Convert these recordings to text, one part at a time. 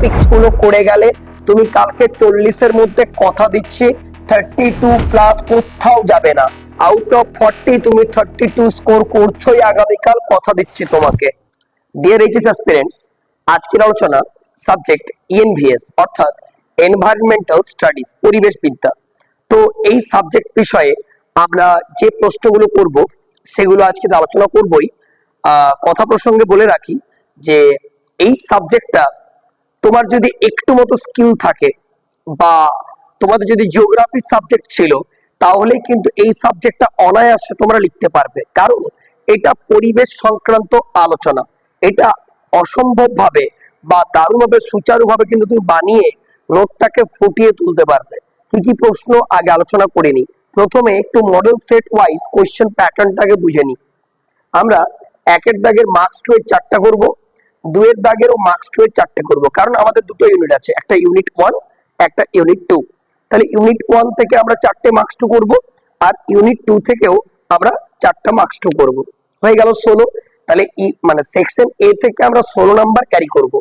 Topics গুলো করে গেলে তুমি কালকে 40-এর মধ্যে কথা দিচ্ছি 32 প্লাস কোথাও যাবে না। আউট অফ 40 তুমি 32 স্কোর করছোই আগামীকাল, কথা দিচ্ছি তোমাকে। ডিয়ার এইচএস অ্যাসপিরেন্টস, আজকের আলোচনা সাবজেক্ট ইএনভিএস অর্থাৎ এনভায়রনমেন্টাল স্টাডিজ, পরিবেশবিদ্যা। তো এই সাবজেক্ট বিষয়ে আমরা যে প্রশ্নগুলো করব সেগুলো আজকে আলোচনা করবই। কথা প্রসঙ্গে বলে রাখি যে এই সাবজেক্টটা তোমার যদি একটু মতো স্কিল থাকে বা তোমাদের যদি জিওগ্রাফি সাবজেক্ট ছিল তাহলে কিন্তু এই সাবজেক্টটা অনায়াসে তোমরা লিখতে পারবে, কারণ এটা পরিবেশ সংক্রান্ত আলোচনা। এটা অসম্ভবভাবে বা দারুণভাবে সুচারুভাবে কিন্তু তুমি বানিয়ে নোটটাকে ফুটিয়ে তুলতে পারবে। কি কি প্রশ্ন আগে আলোচনা করে নিই। প্রথমে একটু মডেল সেট ওয়াইজ কোশ্চেন প্যাটার্নটাকে বুঝে নিই। আমরা একের দাগের মার্কস 2 এর 4টা করব, 2 এর দাগেরও মার্কস 2 এর 4টে করব, কারণ আমাদের দুটো ইউনিট আছে, একটা ইউনিট 1 একটা ইউনিট 2। তাহলে ইউনিট 1 থেকে আমরা 4টে মার্কস 2 করব আর ইউনিট 2 থেকেও আমরা 4টা মার্কস 2 করব। হয়ে গেল 16। তাহলে মানে সেকশন এ থেকে আমরা 16 নাম্বার ক্যারি করব।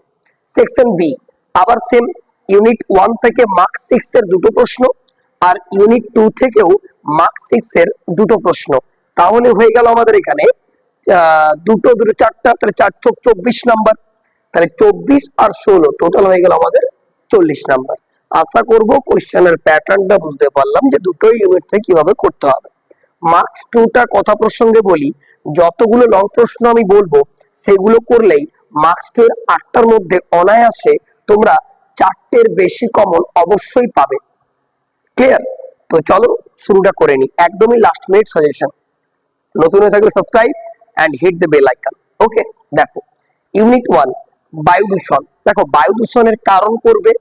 সেকশন বি আবার সেম, ইউনিট 1 থেকে মার্ক 6 এর দুটো প্রশ্ন আর ইউনিট 2 থেকেও মার্ক 6 এর দুটো প্রশ্ন। তাহলে হয়ে গেল আমাদের এখানে দুটো 4টা, তাহলে 4 × 24 নাম্বার। তাহলে 24 আর 16 টোটাল হয়ে গেল আমাদের 40 নাম্বার। আশা করব কোশ্চেনের প্যাটার্নটা বুঝতে পারলাম যে দুটো ইউনিট থেকে কিভাবে করতে হবে। মার্কস 2টা কথা প্রসঙ্গে বলি, যতগুলো লং প্রশ্ন আমি বলবো সেগুলো করলেই মার্কস 2 এর 8টার মধ্যে অনায়াসে তোমরা 4টের বেশি কমন অবশ্যই পাবে। ক্লিয়ার? তো চলো শুরুটা করে নি, একদমই লাস্ট মিনিট সাজেশন। নতুন হয়ে থাকলে subscribe and hit the bell icon. Okay, দেখো ইউনিট 1 বায়ু দূষণ। দেখো বায়ু দূষণের কারণ করবে,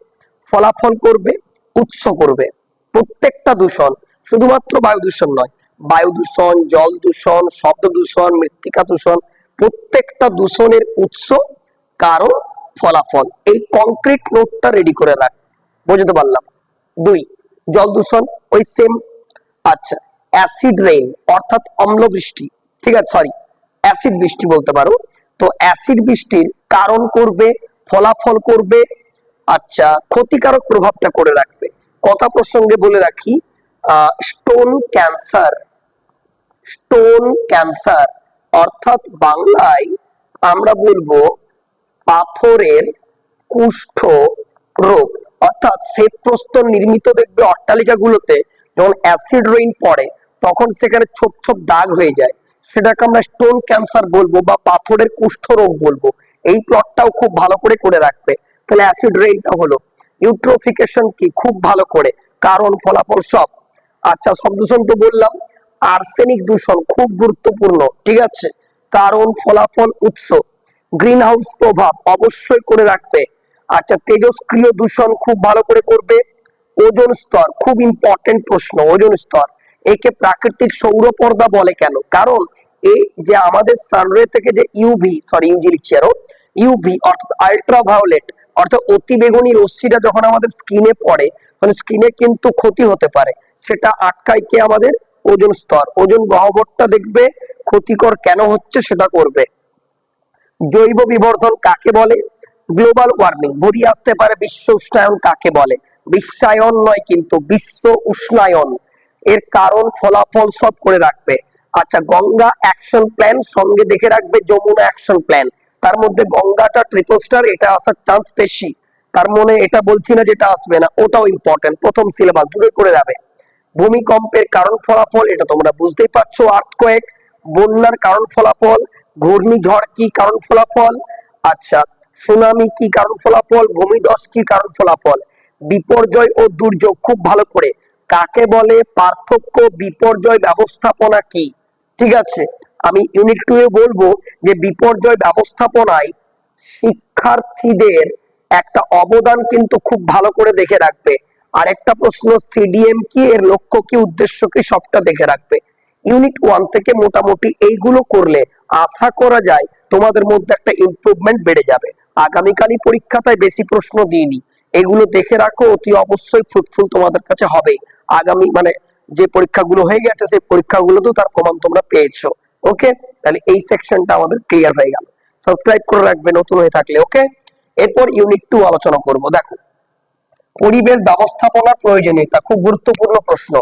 ফলাফল করবে, উৎস করবে। প্রত্যেকটা দূষণ, শুধুমাত্র বায়ু দূষণ নয়, বায়ু দূষণ, জল দূষণ, শব্দ দূষণ, মৃত্তিকা দূষণ, প্রত্যেকটা দূষণের উৎস, কারণ, ফলাফল। এই কংক্রিট নোটটা রেডি করে রাখ। বুঝতে পারলাম? 2 জল দূষণ, ওই সেম। আচ্ছা, অ্যাসিড রেইন অর্থাৎ অম্ল বৃষ্টি, ঠিক আছে, সরি অ্যাসিড বৃষ্টি বলতে পারো। তো অ্যাসিড বৃষ্টির কারণ করবে, ফলাফল করবে, আচ্ছা ক্ষতিকারক প্রভাবটা করে রাখবে। কথা প্রসঙ্গে বলে রাখি, স্টোন ক্যান্সার, স্টোন ক্যান্সার অর্থাৎ বাংলায় আমরা বলবো পাথরের কুষ্ঠ রোগ। অর্থাৎ শ্বেতপ্রস্তর নির্মিত দেখবে অট্টালিকাগুলোতে যখন অ্যাসিড রেইন পড়ে তখন সেখানে ছোপ ছোপ দাগ হয়ে যায়, সেটাকে আমরা স্টোন ক্যান্সার বলবো বা পাথরের কুষ্ঠ রোগ বলবো। এই প্লটটাও খুব ভালো করে করে রাখবে। তাহলে অ্যাসিড রেইনটা হলো। ইউট্রোফিকেশন কি, খুব ভালো করে, কারণ ফলাফল সব। আচ্ছা, শব্দ দূষণ তো বললাম। আর্সেনিক দূষণ খুব গুরুত্বপূর্ণ, ঠিক আছে, কারণ ফলাফল উৎস। গ্রিন হাউস প্রভাব অবশ্যই করে রাখবে। আচ্ছা, তেজস্ক্রিয় দূষণ খুব ভালো করে করবে। ওজোন স্তর খুব ইম্পর্টেন্ট প্রশ্ন, ওজোন স্তর। একে প্রাকৃতিক সৌর পর্দা বলে কেন? কারণ এই যে আমাদের সানরে থেকে যে ইউজি লিখছি আরো, ইউভি অর্থাৎ আল্ট্রাভায়োলেট অর্থাৎ অতি বেগুনি রশ্মিটা যখন আমাদের স্কিনে পড়ে তখন স্কিনে কিন্তু ক্ষতি হতে পারে। সেটা আটকায় কে? আমাদের ওজোন স্তর। ওজোন গহ্বরটা দেখবে ক্ষতিকর কেন হচ্ছে সেটা করবে। জৈব বিবর্ধন কাকে বলে? গ্লোবাল ওয়ার্মিং, ঘুরিয়ে আসতে পারে বিশ্ব উষ্ণায়ন কাকে বলে? বিশ্বায়ন নয় কিন্তু বিশ্ব উষ্ণায়ন। এর কারণ ফলাফল সব করে রাখবে। আচ্ছা, গঙ্গা অ্যাকশন প্ল্যান সঙ্গে দেখে রাখবে, যমুনা অ্যাকশন প্ল্যান। তার মধ্যে গঙ্গাটা ট্রিপল স্টার, এটা আসার চান্স বেশি। তার মনে এটা বলছি না যেটা আসবে না, ওটাও ইম্পর্টেন্ট, প্রথম সিলেবাস দূরে করে যাবে। ভূমিকম্পের কারণ ফলাফল এটা তোমরা বুঝতেই পারছো, আর্থকোয়েক। বন্যার কারণ ফলাফল, ঘূর্ণিঝড় কি কারণ ফলাফল, আচ্ছা সুনামি কি কারণ ফলাফল, ভূমিধস কি কারণ ফলাফল। বিপর্যয় ও দুর্যোগ খুব ভালো করে কাকে বলে, পার্থক্য, বিপর্যয় ব্যবস্থাপনা কি। ঠিক আছে, আমি ইউনিট 2 এ বলবো যে বিপর্যয় ব্যবস্থাপনায় শিক্ষার্থীদের একটা অবদান কিন্তু খুব ভালো করে দেখে রাখবে। আর একটা প্রশ্ন, সিডিএম কি, এর লক্ষ্য কি, উদ্দেশ্য কি, সবটা দেখে রাখবে। ইউনিট 1 থেকে মোটামুটি এইগুলো করলে আশা করা যায় তোমাদের মধ্যে একটা ইমপ্রুভমেন্ট বেড়ে যাবে। আগামীকালই পরীক্ষাটায় বেশি প্রশ্ন দিইনি, এগুলো দেখে রাখো, অতি অবশ্যই ফ্রুটফুল তোমাদের কাছে হবে। আগামী মানে যে পরীক্ষাগুলো হয়ে গেছে সেই পরীক্ষাগুলোতেও তার প্রমাণ তোমরা পেয়েছো। ওকে, তাহলে এই সেকশনটা আমাদের ক্লিয়ার হয়ে গেল। সাবস্ক্রাইব করে রাখবে নতুন হয়ে থাকলে। ওকে, এরপর ইউনিট 2 আলোচনা করব। দেখো, পরিবেশ ব্যবস্থাপনার প্রয়োজনীয়তা, খুব গুরুত্বপূর্ণ প্রশ্ন।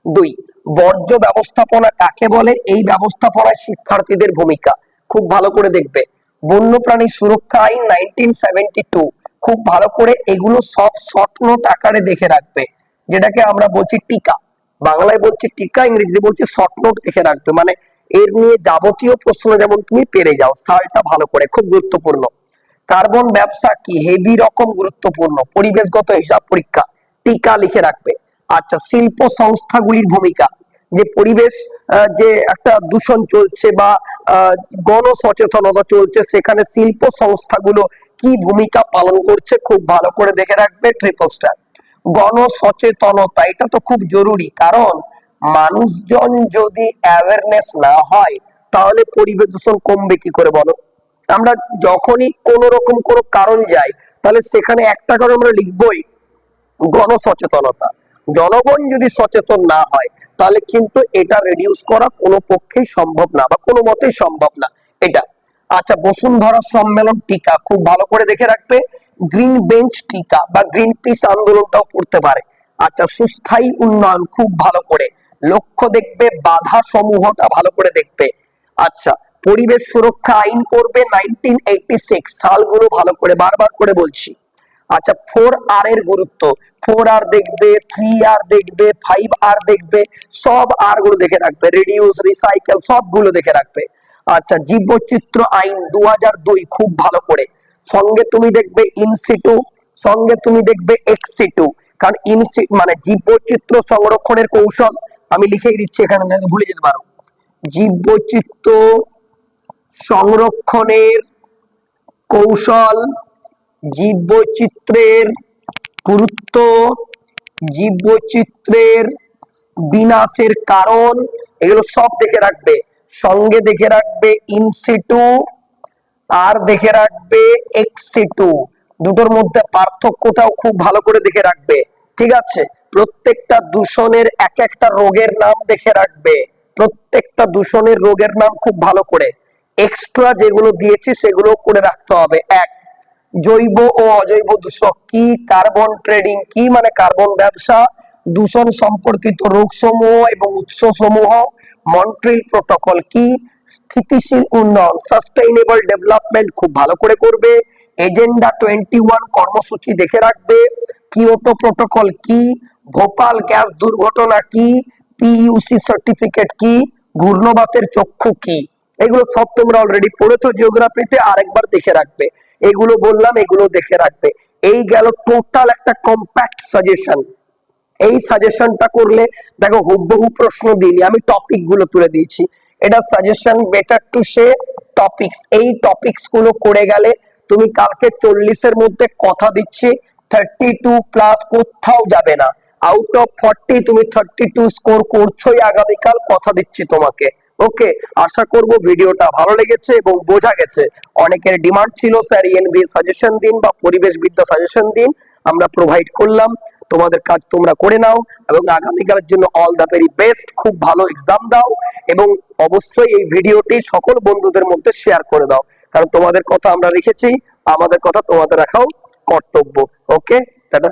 2, বর্জ্য ব্যবস্থাপনা কাকে বলে, এই ব্যবস্থাপনায় শিক্ষার্থীদের ভূমিকা, খুব ভালো করে দেখবে। বন্যপ্রাণী সুরক্ষা আইন 1972, খুব ভালো করে এগুলো সব শর্ট নোট আকারে দেখে রাখবে, যেটাকে আমরা বলছি টিকা, বাংলায় বলছি টিকা, ইংরেজিতে বলছি শর্ট নোট দেখে রাখবে, মানে এর নিয়ে যাবতীয় প্রশ্ন যেমন তুমি পেরে যাও, সালটা ভালো করে, খুব গুরুত্বপূর্ণ। কার্বন ব্যবসা কি, হেভি রকম গুরুত্বপূর্ণ, পরিবেশগত হিসাব পরীক্ষা, টিকা লিখে রাখবে। আচ্ছা, শিল্প সংস্থাগুলির ভূমিকা, যে পরিবেশ যে একটা দূষণ চলছে বা গণ সচেতনতা চলছে, সেখানে শিল্প সংস্থাগুলো কি ভূমিকা পালন করছে, খুব ভালো করে দেখে রাখবে, ট্রিপল স্টার। গণ সচেতনতা, এটা তো খুব জরুরি, কারণ মানুষজন যদি অ্যাওয়ারনেস না হয় তাহলে পরিবেশ দূষণ কমবে কি করে বলো। আমরা যখনই কোন রকম কোনো কারণ যাই, তাহলে সেখানে একটা কারণ আমরা লিখবই, গণসচেতনতা। জনগণ যদি সচেতন না হয় তাহলে কিন্তু এটা রিডিউস করা কোনো পক্ষেই সম্ভব না, বা কোনো মতেই সম্ভব না এটা। আচ্ছা, বসুন্ধরা সম্মেলন টিকা, খুব ভালো করে দেখে রাখবে। গ্রিন বেঞ্চ টিকা বা গ্রিন পিস আন্দোলনটাও পড়তে পারে। আচ্ছা, সুস্থায়ী উন্নয়ন, খুব ভালো করে লক্ষ্য দেখবে, বাধা সমূহটা ভালো করে দেখবে। আচ্ছা, পরিবেশ সুরক্ষা আইন করবে 1986, সালগুলো ভালো করে বারবার করে বলছি। আচ্ছা, 4R এর গুরুত্ব, 4R দেখবে, 3R দেখবে, 5R দেখবে, সব আর গুলো দেখে রাখবে, রিডিউস, রিসাইকেল, সবগুলো দেখে রাখবে। আচ্ছা, জীববৈচিত্র্য আইন 2002, খুব ভালো করে, সঙ্গে তুমি দেখবে ইনসিটু, সঙ্গে তুমি দেখবে এক্সিটু, কারণ মানে জীববৈচিত্র্য সংরক্ষণের কৌশল, আমি লিখেই দিচ্ছি এখানে, ভুলে যেতে পারো। জীববৈচিত্র্য সংরক্ষণের কৌশল, জীববৈচিত্র্যের গুরুত্ব, জীববৈচিত্র্যের বিনাশের কারণ, এগুলো সব দেখে রাখবে। সঙ্গে দেখে রাখবে ইনসিটু, আর দেখে রাখবে এক্সিটু, দুটোর মধ্যে পার্থক্যটাও খুব ভালো করে দেখে রাখবে। ঠিক আছে, প্রত্যেকটা দূষণের এক একটা রোগের নাম দেখে রাখবে, প্রত্যেকটা দূষণের রোগের নাম খুব ভালো করে। এক্সট্রা যেগুলো দিয়েছি সেগুলো করে রাখতে হবে। এক, জৈব ও অজৈব দূষক কি, কার্বন ট্রেডিং কি, মানে কার্বন ব্যবসা, দূষণ সম্পর্কিত রোগ সমূহ এবং উৎস সমূহ, মন্ট্রিল প্রোটোকল কি, স্থিতিশীল উন্নয়ন, সাস্টেইনেবল ডেভেলপমেন্ট, খুব ভালো করে করবে। এজেন্ডা 21 কর্মসূচি দেখে রাখবে। কিয়োটো প্রোটোকল কি, ভোপাল গ্যাস দুর্ঘটনা কি, পিইউসি সার্টিফিকেট কি, ঘূর্ণবাতের চক্ষু কি, এগুলো সব তোমরা অলরেডি পড়েছো জিওগ্রাফিতে, আরেকবার দেখে রাখবে। এগুলো বললাম, এগুলো দেখে রাখবে। এই গেল টোটাল একটা কম্প্যাক্ট সাজেশন। এই সাজেশনটা করলে দেখো, হুবহু প্রশ্ন দিইনি, আমি টপিক গুলো তুলে দিয়েছি। এটা suggestion, better to say topics, এই টপিকস গুলো করে গেলে তুমি কালকে 40-এর মধ্যে কথা দিচ্ছি 32 প্লাস কোথাও যাবে না। আউট অফ 40 তুমি 32 স্কোর করছোই আগামীকাল, কথা দিচ্ছি তোমাকে। ওকে, আশা করব ভিডিওটা ভালো লেগেছে এবং বোঝা গেছে। অনেকের ডিমান্ড ছিল স্যার ইএনভি সাজেশন দিন বা পরিবেশ বিদ্যা সাজেশন দিন, আমরা প্রোভাইড করলাম। তোমাদের কাজ তোমরা করে নাও এবং আগামীকালের জন্য অল দ্য ভেরি বেস্ট, খুব ভালো এক্সাম দাও এবং অবশ্যই এই ভিডিওটি সকল বন্ধুদের মধ্যে শেয়ার করে দাও, কারণ তোমাদের কথা আমরা রেখেছি, আমাদের কথা তোমাদের রাখাও কর্তব্য। ওকে, টাটা।